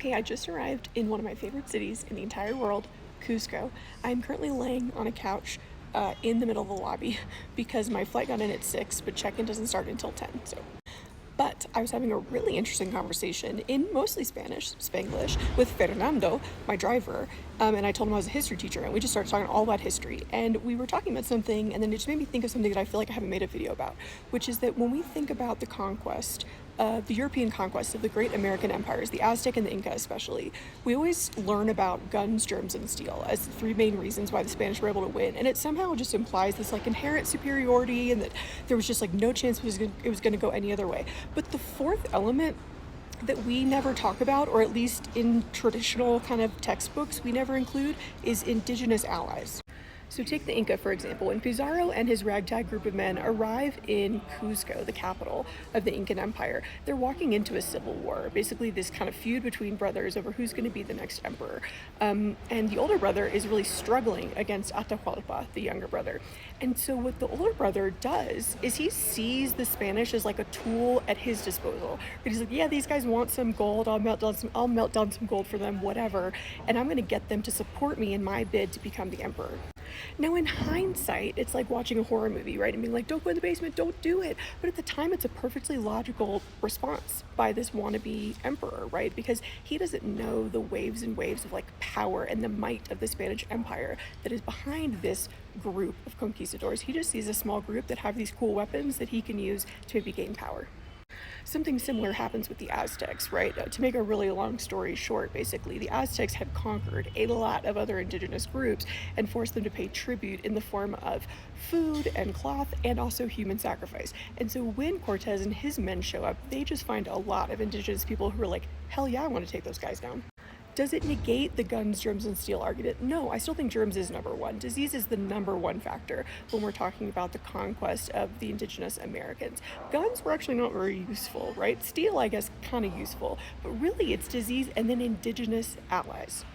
Okay, I just arrived in one of my favorite cities in the entire world, Cusco. I'm currently laying on a couch in the middle of the lobby because my flight got in at 6, but check-in doesn't start until 10. But I was having a really interesting conversation in mostly Spanish, Spanglish, with Fernando, my driver, and I told him I was a history teacher, and we just started talking all about history. And we were talking about something, and then it just made me think of something that I feel like I haven't made a video about, which is that when we think about the conquest, the European conquest of the great American empires, the Aztec and the Inca especially, we always learn about guns, germs, and steel as the three main reasons why the Spanish were able to win. And it somehow just implies this like inherent superiority and that there was just like no chance it was going to go any other way. But the fourth element that we never talk about, or at least in traditional kind of textbooks we never include, is indigenous allies. So take the Inca, for example. When Pizarro and his ragtag group of men arrive in Cuzco, the capital of the Incan Empire, they're walking into a civil war, basically this kind of feud between brothers over who's going to be the next emperor. And the older brother is really struggling against Atahualpa, the younger brother. And so what the older brother does is he sees the Spanish as like a tool at his disposal. He's like, yeah, these guys want some gold. I'll melt down some gold for them, whatever. And I'm going to get them to support me in my bid to become the emperor. Now, in hindsight, it's like watching a horror movie, right? And being like, don't go in the basement, don't do it. But at the time, it's a perfectly logical response by this wannabe emperor, right? Because he doesn't know the waves and waves of like power and the might of the Spanish Empire that is behind this group of conquistadors. He just sees a small group that have these cool weapons that he can use to maybe gain power. Something similar happens with the Aztecs, right? To make a really long story short, basically, the Aztecs had conquered a lot of other indigenous groups and forced them to pay tribute in the form of food and cloth and also human sacrifice. And so when Cortez and his men show up, they just find a lot of indigenous people who are like, hell yeah, I want to take those guys down. Does it negate the guns, germs, and steel argument? No, I still think germs is number one. Disease is the number one factor when we're talking about the conquest of the indigenous Americans. Guns were actually not very useful, right? Steel, I guess, kind of useful, but really it's disease and then indigenous allies.